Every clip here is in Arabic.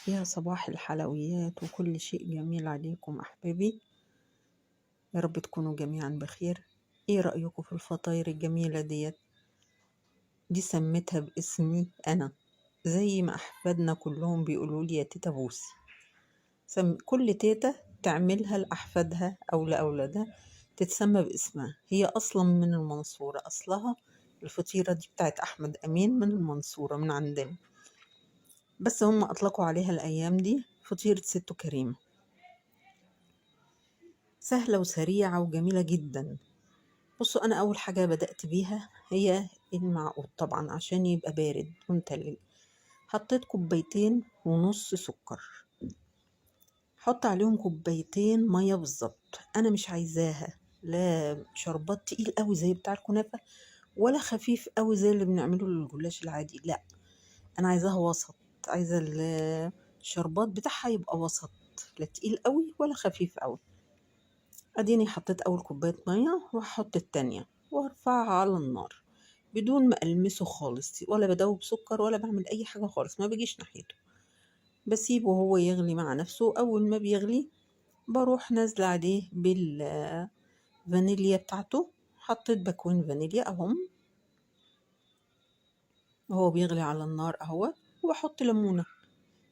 يا صباح الحلويات وكل شيء جميل عليكم أحبابي. يا رب تكونوا جميعا بخير. ايه رأيكم في الفطاير الجميلة دي سميتها باسمي أنا، زي ما أحفادنا كلهم بيقولوا لي يا تيتا بوسي. كل تيتا تعملها لأحفادها أو لأولادها تتسمى باسمها. هي أصلا من المنصورة، أصلها الفطيرة دي بتاعت أحمد أمين من المنصورة من عندنا، بس هم أطلقوا عليها الأيام دي فطيرة ست كريمة. سهلة وسريعة وجميلة جدا. بصوا، أنا أول حاجة بدأت بيها هي المعقود، طبعا عشان يبقى بارد ومتلج. حطيت 2.5 كوباية سكر، حط عليهم 2 كوباية مية بالظبط. أنا مش عايزاها لا شربات تقيل قوي زي بتاع الكنافة، ولا خفيف قوي زي اللي بنعمله للجلاش العادي، لا. أنا عايزاها وسط، عايزة الشربات بتاعها يبقى وسط، لا تقيل قوي ولا خفيف قوي. اديني حطيت اول كوباية مية وهحط التانية وارفعها على النار بدون ما المسه خالص، ولا بدوب سكر ولا بعمل اي حاجة خالص، ما بجيش ناحيته، بسيبه هو يغلي مع نفسه. اول ما بيغلي بروح نازلة عليه بالفانيليا بتاعته. حطيت باكوين فانيليا اهم وهو بيغلي على النار اهو. وبحط ليمونة،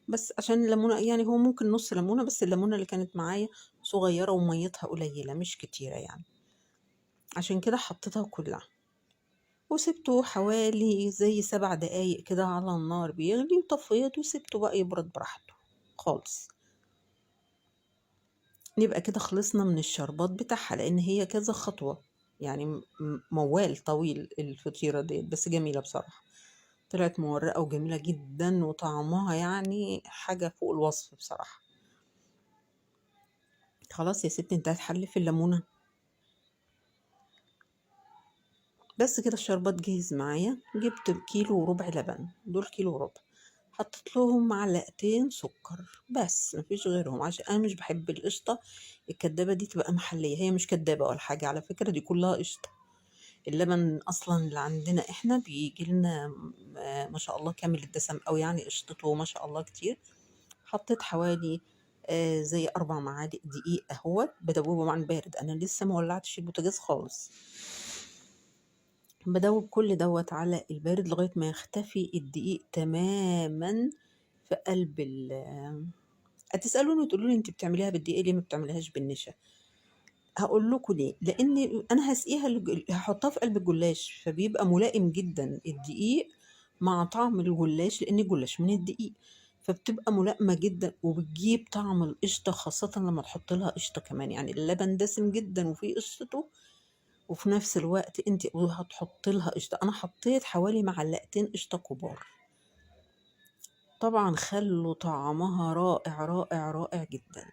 بس عشان الليمونة يعني هو ممكن نص ليمونة، بس الليمونة اللي كانت معايا صغيرة وميتها قليلة مش كتيرة يعني، عشان كده حطيتها كلها. وسبته حوالي زي 7 دقايق كده على النار بيغلي، وطفيته وسبته بقى يبرد براحته خالص. نبقى كده خلصنا من الشربات بتاعها، لان هي كذا خطوة يعني، موال طويل الفطيرة دي، بس جميلة بصراحة. طلعت مورقة وجميلة جدا، وطعمها يعني حاجة فوق الوصف بصراحة. خلاص يا ستي، انت هتحلي في الليمونة. بس كده الشربات جاهز معايا. جبت 1.4 كيلو لبن، دول 1.4 كيلو. حطيت لهم 2 معلقة سكر بس، مفيش غيرهم، عشان انا مش بحب القشطه الكدابه دي تبقى محليه. هي مش كدابه ولا حاجه على فكره، دي كلها قشطه. اللبن اصلا اللي عندنا احنا بيجي لنا ما شاء الله كامل الدسم، او يعني قشطته ما شاء الله كتير. حطيت حوالي زي 4 معالق دقيق اهوت، بدوبه مع البارد، انا لسه ما ولعتش البوتاجاز خالص. بدوب كل دوت على البارد لغايه ما يختفي الدقيق تماما في قلب هتسألوني وتقولوا لي انت بتعمليها بالدقيق ليه ما بتعمليهاش بالنشا؟ هقول لكم ليه. لان انا هسقيها هحطها في قلب الجلاش، فبيبقى ملائم جدا الدقيق مع طعم الجلاش، لان الجلاش من الدقيق، فبتبقى ملائمة جدا وبتجيب طعم القشطة، خاصة لما تحط لها قشطة كمان. يعني اللبن دسم جدا وفيه قشطته، وفي نفس الوقت انت هتحط لها قشطة. انا حطيت حوالي 2 معلقة قشطة كبار، طبعا خلوا طعمها رائع رائع رائع جدا.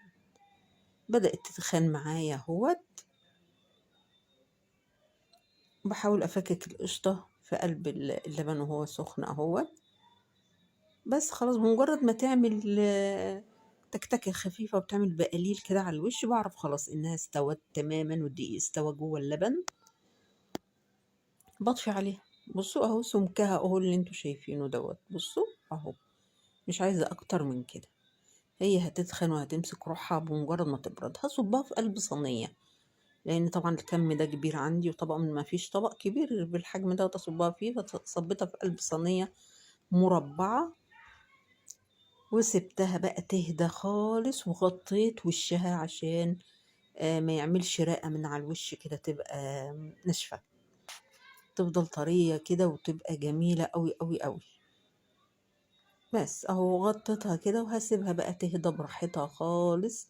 بدأت تتخن معايا اهوت، بحاول افكك القشطة في قلب اللبن وهو سخن اهوت. بس خلاص، بمجرد ما تعمل تكتكة خفيفة وبتعمل بقليل كده على الوش، بعرف خلاص انها استوت تماما والدقيق استوى جوه اللبن. بطفي عليها. بصوا اهو سمكها اهو اللي انتوا شايفينه دوت، بصوا اهو، مش عايزة اكتر من كده. هي هتتخن وهتمسك روحها بمجرد ما تبرد. هصبها في قلب صينية، لان طبعا الكم ده كبير عندي، وطبق ما فيش طبق كبير بالحجم ده وتصبها فيه، فصبيتها في قلب صينية مربعة. وسبتها بقى تهدى خالص، وغطيت وشها عشان ما يعملش رقة من على الوش كده، تبقى ناشفة، تفضل طرية كده وتبقى جميلة قوي قوي قوي. بس اهو غطيتها كده وهسيبها بقى تهدى براحتها خالص،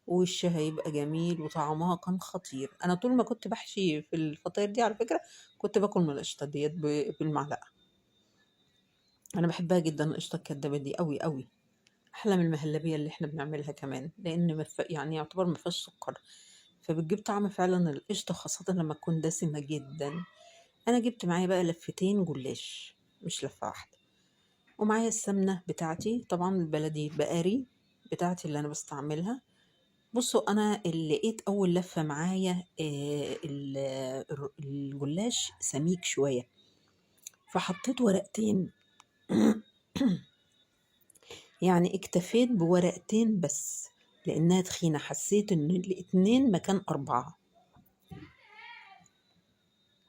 ووشها يبقى جميل. وطعمها كان خطير. انا طول ما كنت بحشي في الفطاير دي على فكرة كنت باكل من القشطة ديت بالمعلقة. انا بحبها جدا القشطة الكدابة دي قوي قوي، احلى من المهلبية اللي احنا بنعملها كمان، لان يعني يعتبر ما فيهاش سكر، فبتجيب طعم فعلا القشطة، خاصة لما تكون دسمة جدا. انا جبت معايا بقى لفتين جلاش، مش لفة واحدة. ومعايا السمنة بتاعتي طبعا البلدي بقري بتاعتي اللي انا بستعملها. بصوا، انا اللي لقيت اول لفة معايا الجلاش سميك شوية، فحطيت ورقتين يعني اكتفيت بورقتين بس لانها تخينة، حسيت ان الاتنين مكان 4.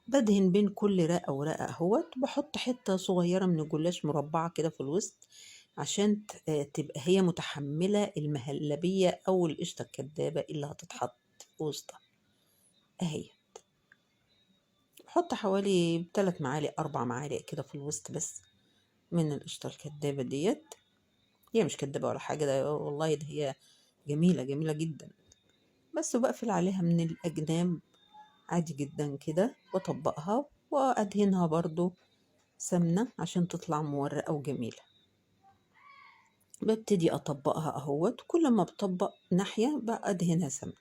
بدهن بين كل رقة ورقة اهوت، وبحط حتة صغيرة من الجلاش مربعة كده في الوسط عشان تبقى هي متحملة المهلبية او القشطة الكدابة اللي هتتحط في وسطها اهي. بحط حوالي 3 معالق 4 معالق كده في الوسط بس من القشطة الكدابة ديت. هي مش كدابة ولا حاجة، ده والله ده هي جميلة جميلة جدا. بس وبقفل عليها من الأجناب عادي جدا كده، وأطبقها وأدهنها برضو سمنة عشان تطلع مورقة وجميلة. ببتدي أطبقها أهوت، كل ما بطبق ناحية بقى أدهنها سمنة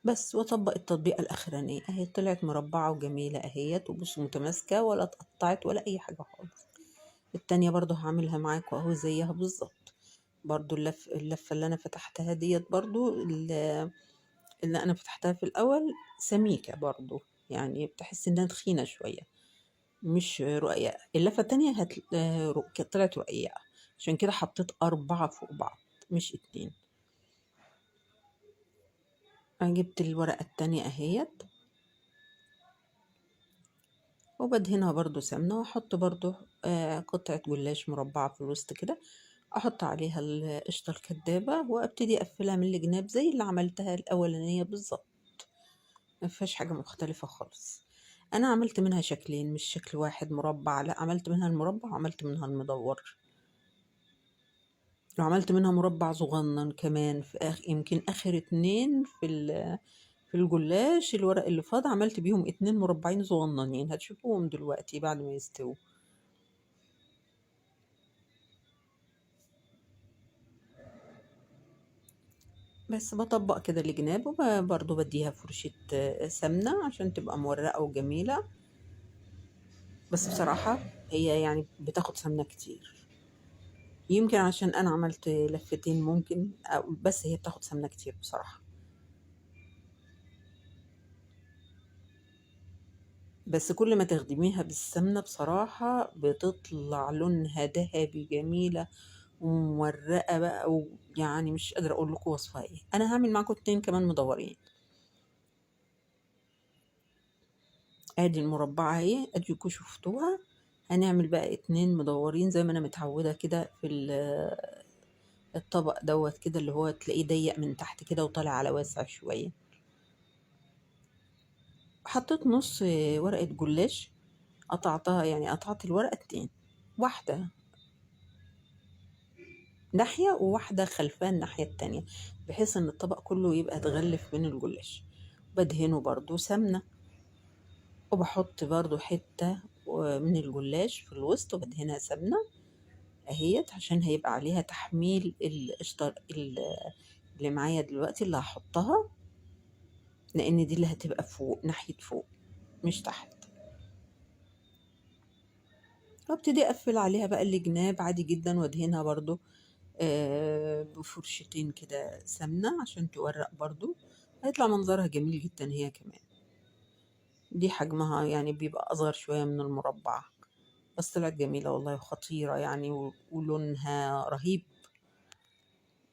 بس، وأطبق التطبيقة الأخرانية أهي طلعت مربعة وجميلة أهيت، وبص متماسكة ولا اتقطعت ولا أي حاجة خالص. التانية برضو هعملها معاكم أهو زيها بالظبط. برضو اللفة اللي أنا فتحتها ديت برضو اللي أنا فتحتها في الأول سميكة برضو، يعني بتحس إنها تخينة شوية مش رقيقة. اللفة التانية طلعت رقيقة، عشان كده حطيت 4 فوق بعض مش 2. أنا جبت الورقة التانية أهيت، وبدهنها برضو سمنة، وأحط برضو قطعة جلاش مربعة في الوسط كده، أحط عليها القشطة الكدابة، وأبتدي أقفلها من الجناب زي اللي عملتها الأولانية بالظبط، مفيهاش حاجة مختلفة خالص. أنا عملت منها شكلين مش شكل واحد مربع، لا عملت منها المربع وعملت منها المدور، وعملت منها مربع صغنن كمان في يمكن آخر 2 في الجلاش الورق اللي فاض، عملت بيهم 2 مربعين صغننين هتشوفوهم دلوقتي بعد ما يستووا. بس بطبق كده الجناب، وبرضه بديها فرشة سمنة عشان تبقى مورقة وجميلة. بس بصراحة هي يعني بتاخد سمنة كتير، يمكن عشان أنا عملت لفتين ممكن، بس هي بتاخد سمنة كتير بصراحة. بس كل ما تخدميها بالسمنة بصراحة بتطلع لونها ذهبي جميلة ومورقة بقى، ويعني مش قادرة أقول لكم وصفها إيه. أنا هعمل معاكم 2 كمان مدورين. ادي المربعة اهي، اديكوا شفتوها. هنعمل بقى 2 مدورين زي ما انا متعودة كده في الطبق دوت كده، اللي هو تلاقيه ضيق من تحت كده وطالع على واسع شوية. حطيت نص ورقة جلاش، قطعتها يعني قطعت الورقة 2، واحدة ناحية وواحدة خلفها الناحية التانية، بحيث ان الطبق كله يبقى اتغلف من الجلاش. بدهنه برضو سمنة، وبحط برضو حتة من الجلاش في الوسط وبدهنها سمنة اهيت، عشان هيبقى عليها تحميل القشطة اللي معايا دلوقتي اللي هحطها، لان دي اللي هتبقى فوق ناحية فوق مش تحت. وابتدي اقفل عليها بقى الجناب عادي جدا، وادهنها برضو بفرشتين كده سمنة عشان تورق برضو، هيطلع منظرها جميل جدا هي كمان. دي حجمها يعني بيبقى اصغر شوية من المربعة، بس طلعت جميلة والله خطيرة يعني، ولونها رهيب.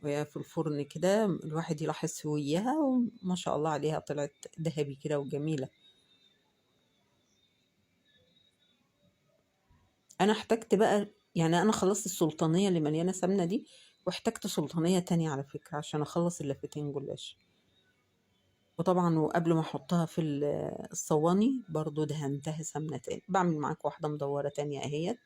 وهي في الفرن كده الواحد يلاحظ سويها، وما شاء الله عليها طلعت ذهبي كده وجميلة. انا احتجت بقى يعني، انا خلصت السلطانية اللي مليانة سمنة دي، واحتجت سلطانية تانية على فكرة عشان اخلص اللفتين جلاش. وطبعا وقبل ما احطها في الصواني برضو دهنتها سمنة تاني. بعمل معاك واحدة مدورة تانية اهيت.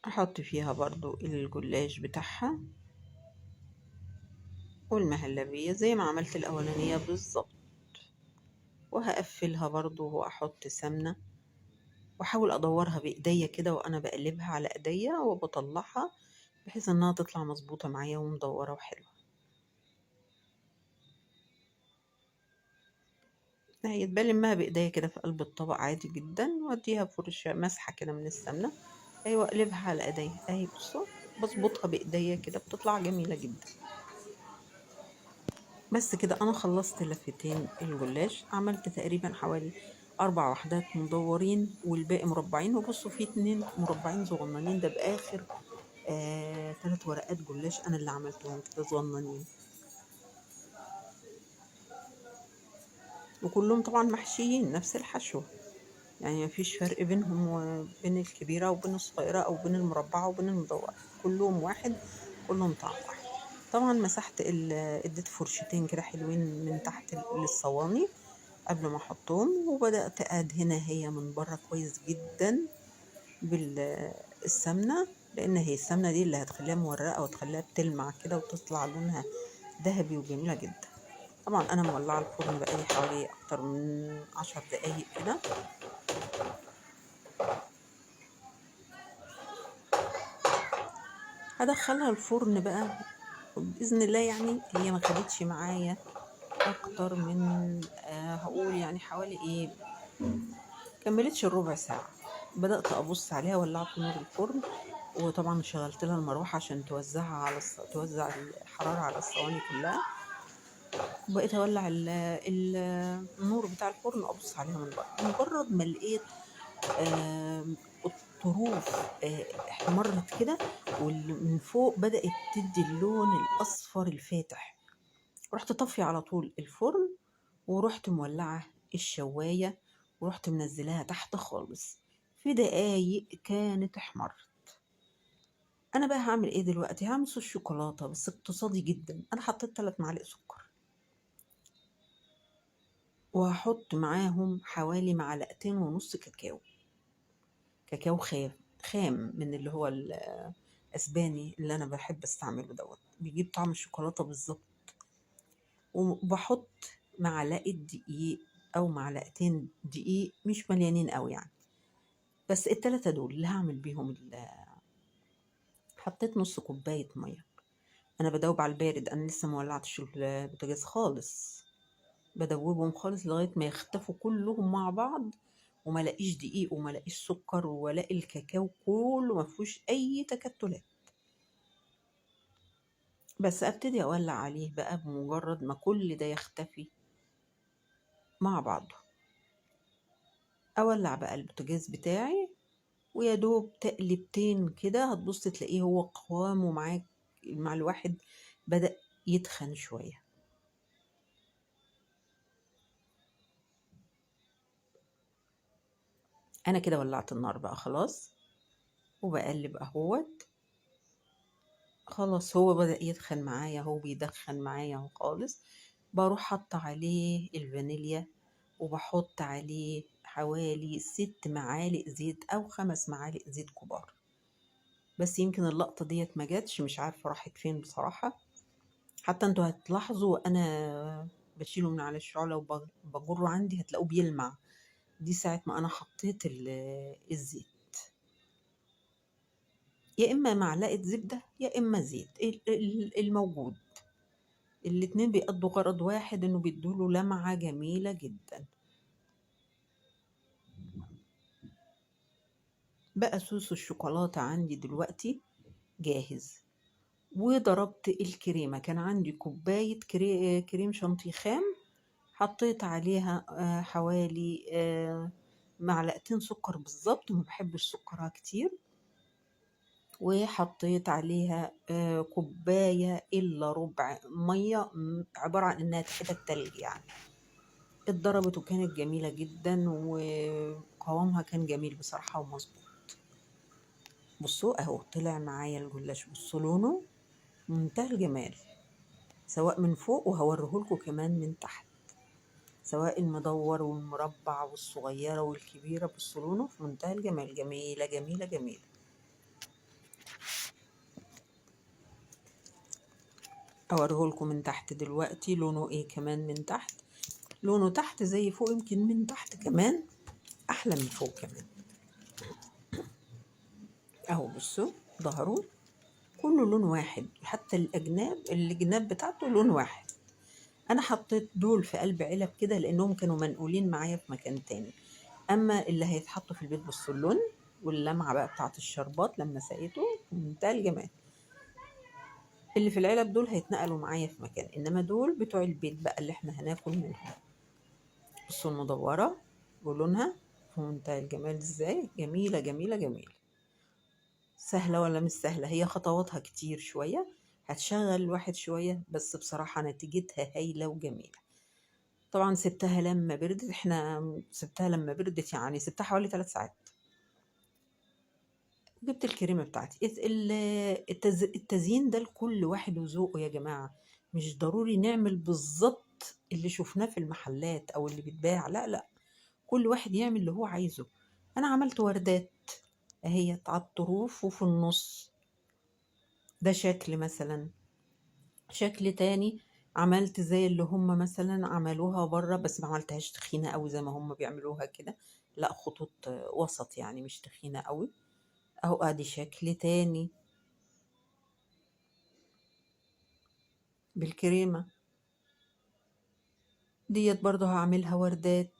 احط فيها برضو الجلاش بتاعها والمهلبية زي ما عملت الاولانية بالظبط، وهقفلها برضو واحط سمنة، واحاول ادورها بايديا كده وانا بقلبها على ايديا وبطلعها بحيث انها تطلع مظبوطه معايا ومدوره وحلوه. هي بلمها بايديا كده في قلب الطبق عادي جدا، واديها فرشه مسحه كده من السمنه. ايوه اقلبها على ايديا اهي، بصوا بظبطها بايديا كده بتطلع جميله جدا. بس كده انا خلصت لفتين الجلاش، عملت تقريبا حوالي 4 وحدات مدورين والباقي مربعين. وبصوا في 2 مربعين صغننين، ده باخر 3 ورقات جلاش انا اللي عملتهم كده صغننين، وكلهم طبعا محشيين نفس الحشوة، يعني مفيش فرق بينهم وبين الكبيرة وبين الصغيرة أو بين المربعة وبين المدورة، كلهم واحد، كلهم طعم واحد. طبعا مسحت اديت فرشتين كده حلوين من تحت للصواني قبل ما احطهم، وبدأت ادهنها هي من بره كويس جدا بالسمنة، لان هي السمنة دي اللي هتخليها مورقة وتخليها بتلمع كده وتطلع لونها ذهبي وجميلة جدا. طبعا انا مولعة الفرن بقالي حوالي اكتر من 10 دقايق كده. هدخلها الفرن بقى بإذن الله. يعني هي ما خدتش معايا اكتر من هقول يعني حوالي ايه، كملتش الربع ساعة. بدأت أبص عليها، ولعت نور الفرن وطبعا شغلت لها المروحة عشان توزعها توزع الحرارة على الصواني كلها. وبقيت أولع النور بتاع الفرن وأبص عليها من بره. مجرد ما لقيت الطروف احمرت كده ومن فوق بدأت تدي اللون الأصفر الفاتح، رحت طفي على طول الفرن ورحت مولعة الشواية ورحت منزلاها تحت خالص. في دقايق كانت احمرت. انا بقى هعمل ايه دلوقتي؟ هعمل صوص شوكولاتة بس اقتصادي جدا. انا حطيت 3 معالق سكر، وهحط معاهم حوالي 2.5 معلقة كاكاو. كاكاو خام من اللي هو الاسباني اللي انا بحب استعمله، بيجيب طعم الشوكولاتة بالظبط. وبحط معلقة دقيق او 2 معلقة دقيق، مش مليانين قوي يعني، بس ال3 دول اللي هعمل بيهم حطيت نص كوباية مية. انا بدوب على البارد، انا لسه مولعتش البوتاجاز خالص، بدوبهم خالص لغاية ما يختفوا كلهم مع بعض، وما لاقيش دقيق وما لاقيش سكر ولا الكاكاو كله ما فيهوش اي تكتلات. بس ابتدي اولع عليه بقى بمجرد ما كل ده يختفي مع بعضه. اولع بقى البوتاجاز بتاعي ويا دوب تقلبتين كده هتبص تلاقيه هو قوامه معاك مع الواحد بدأ يتخن شوية. انا كده ولعت النار بقى خلاص، وبقلب اهوت. خلاص هو بدأ يتخن معايا، هو بيدخن معايا اهو خالص. بروح حاطة عليه الفانيليا، وبحط عليه حوالي 6 معالق زيت او 5 معالق زيت كبار. بس يمكن اللقطة ديت ما جاتش، مش عارفة راحت فين بصراحة. حتى انتوا هتلاحظوا انا بشيله من على الشعلة وبجره عندي هتلاقوه بيلمع، دي ساعة ما انا حطيت الزيت. يا اما معلقة زبدة يا اما زيت الموجود، الاتنين بيقضوا غرض واحد، انه بيدوله لمعة جميلة جدا. بقى صوص الشوكولاتة عندي دلوقتي جاهز. وضربت الكريمة، كان عندي كوباية كريم شانتيه خام، حطيت عليها حوالي 2 معلقة سكر بالظبط، ما بحبش سكرها كتير. وحطيت عليها كوباية إلا ربع مية، عبارة عن إنها كده التلج يعني. اتضربت وكانت جميلة جدا، وقوامها كان جميل بصراحة ومظبوط. بصوا اهو طلع معايا الجلاش، بصوا لونه منتهى الجمال، سواء من فوق وهوريهولكوا كمان من تحت، سواء المدور والمربع والصغيرة والكبيرة. بصوا لونه في منتهى الجمال، جميلة جميلة جميلة. اوريهولكوا من تحت دلوقتي لونه ايه كمان من تحت. لونه تحت زي فوق، يمكن من تحت كمان احلى من فوق كمان. اهو بصوا، ظهره كله لون واحد، حتى الجناب بتاعته لون واحد. انا حطيت دول في قلب علب كده لانهم كانوا منقولين معايا في مكان تاني. اما اللي هيتحطوا في البيت بصوا اللون واللمعه بقى بتاعت الشربات لما سقيته في منتهى الجمال. اللي في العلب دول هيتنقلوا معايا في مكان، انما دول بتوع البيت بقى اللي احنا هناكل منهم. بصوا المدورة ولونها في منتهى الجمال ازاي، جميلة جميلة جميلة. سهلة ولا مش سهلة؟ هي خطواتها كتير شوية، هتشغل الواحد شوية، بس بصراحة نتيجتها هايلة وجميلة. طبعا سبتها لما بردت، سبتها لما بردت، يعني سبتها حوالي 3 ساعات. جبت الكريمة بتاعتي. التزيين ده لكل واحد وذوقه يا جماعة. مش ضروري نعمل بالظبط اللي شفناه في المحلات أو اللي بيتباع، لا لا، كل واحد يعمل اللي هو عايزه. أنا عملت وردات أهي على الطروف وفي النص، ده شكل مثلا. شكل تاني عملت زي اللي هم مثلا عملوها بره، بس ما عملتهاش تخينة قوي زي ما هم بيعملوها كده، لا خطوط وسط يعني، مش تخينة قوي. اهو ادي شكل تاني بالكريمة. ديت برضو هعملها وردات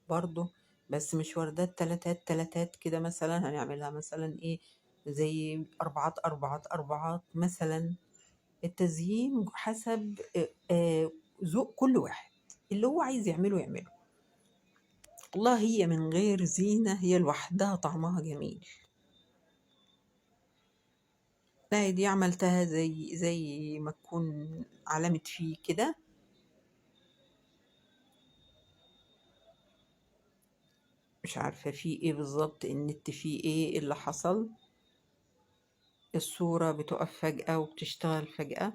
برضو، بس مش وردات تلاتات تلاتات كده، مثلا هنعملها مثلا ايه، زي اربعات اربعات اربعات مثلا. التزيين حسب ذوق كل واحد، اللي هو عايز يعمله يعمله. والله هي من غير زينة هي لوحدها طعمها جميل. لا دي عملتها زي ما تكون علامة فيه كده. مش عارفة فيه ايه بالظبط، النت فيه ايه اللي حصل، الصورة بتقف فجأة وبتشتغل فجأة.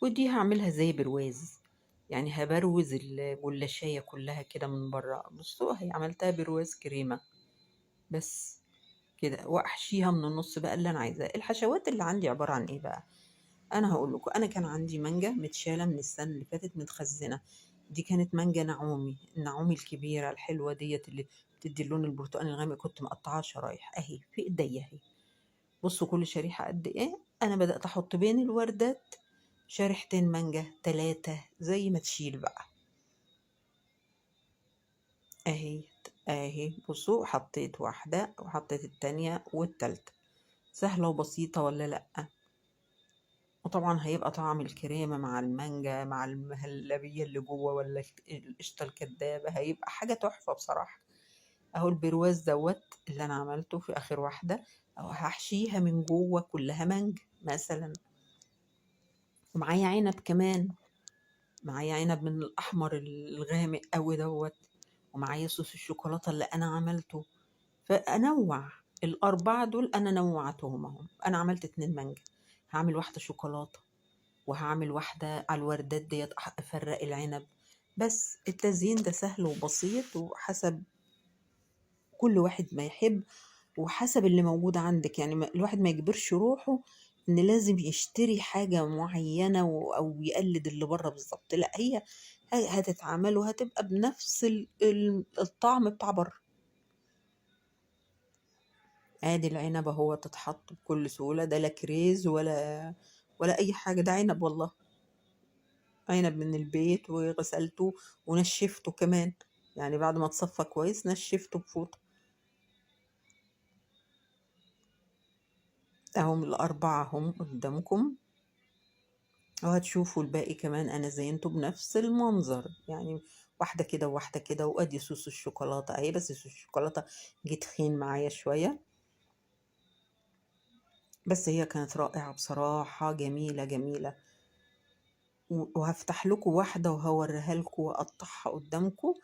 ودي هعملها زي برواز، يعني هبروز الجلاشية كلها كده من بره. بصوا هي عملتها برواز كريمة بس كده، واحشيها من النص بقى اللي انا عايزاه. الحشوات اللي عندي عبارة عن ايه بقى؟ انا هقول لكم. انا كان عندي مانجا متشالة من السنة اللي فاتت متخزنة. دي كانت مانجا نعومي، النعومي الكبيرة الحلوة ديت اللي بتدي اللون البرتقاني الغامق، كنت مقطعاها شرايح اهي في ايديا اهي. بصوا كل شريحة قد ايه. انا بدأت احط بين الوردات شريحتين مانجا 3 زي ما تشيل بقى اهي. اهي بصوا، حطيت واحدة وحطيت التانية والتالتة. سهلة وبسيطة ولا لأ؟ وطبعا هيبقى طعم الكريمة مع المانجا مع المهلبية اللي جوه، ولا القشطة الكدابة، هيبقى حاجة تحفة بصراحة. اهو البرواز دوت اللي انا عملته في اخر واحدة، اهو هحشيها من جوه كلها مانجا مثلا. ومعايا عنب كمان، معايا عنب من الأحمر الغامق أوي دوت، ومعايا صوص الشوكولاتة اللي أنا عملته. فأنوع الأربعة دول، أنا نوعتهم أهم. أنا عملت 2 مانجا، هعمل واحدة شوكولاتة، وهعمل واحدة على الوردات ديت أفرق العنب. بس التزيين ده سهل وبسيط، وحسب كل واحد ما يحب، وحسب اللي موجود عندك. يعني الواحد ما يجبرش روحه ان لازم يشتري حاجة معينة او يقلد اللي بره بالظبط، لا، هي هتتعمل وهتبقى بنفس الطعم بتاع بره. ادي العنب اهو تتحط بكل سهولة، ده لا كريز ولا اي حاجة، ده عنب والله، عنب من البيت وغسلته ونشفته كمان، يعني بعد ما اتصفى كويس نشفته بفوطة. اهم الأربعة هم قدامكم، وهتشوفوا الباقي كمان انا زينته بنفس المنظر يعني، واحدة كده وواحدة كده. وادي صوص الشوكولاتة اهي، بس صوص الشوكولاتة جه تخين معايا شوية، بس هي كانت رائعة بصراحة، جميلة جميلة. وهفتح لكم واحدة وهوريها لكم واقطعها قدامكم،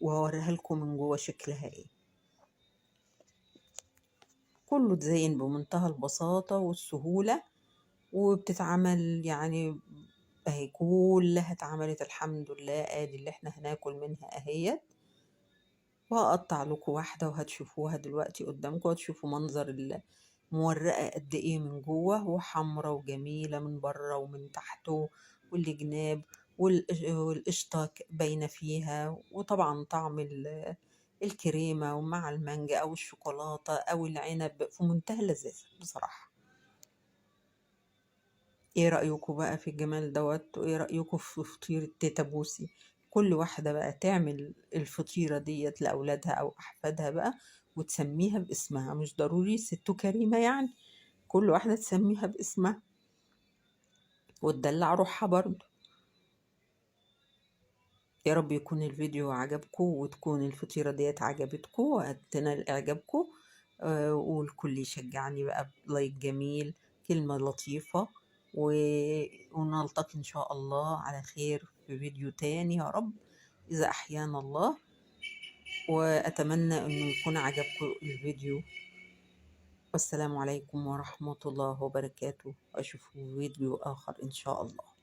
وهوريها لكم من جوه شكلها ايه. كله اتزين بمنتهى البساطة والسهولة، وبتتعمل يعني اهي كلها اتعملت الحمد لله. ادي اللي احنا هناكل منها اهيت، وهقطع لكم واحدة وهتشوفوها دلوقتي قدامكم، وهتشوفوا منظر مورقة قد ايه من جوه، وحمرة وجميلة من بره ومن تحته، والجناب والقشطة باينة فيها، وطبعا طعم الكريمة ومع المانجا أو الشوكولاتة أو العنب في منتهى اللذاذة بصراحة. ايه رأيكم بقى في الجمال دوت؟ وايه رأيكم في فطيرة تيتا بوسي؟ كل واحدة بقى تعمل الفطيرة ديت لأولادها أو أحفادها بقى، وتسميها باسمها، مش ضروري ست كريمة يعني، كل واحدة تسميها باسمها وتدلع روحها برضو. يا رب يكون الفيديو عجبكم، وتكون الفطيرة ديت عجبتكم وتنال إعجابكم. والكل يشجعني بقى بلايك جميل، كلمة لطيفة، ونلتقي إن شاء الله على خير في فيديو تاني يا رب إذا أحيانا الله. وأتمنى أنه يكون عجبكم الفيديو. والسلام عليكم ورحمة الله وبركاته، وأشوفكم في فيديو آخر إن شاء الله.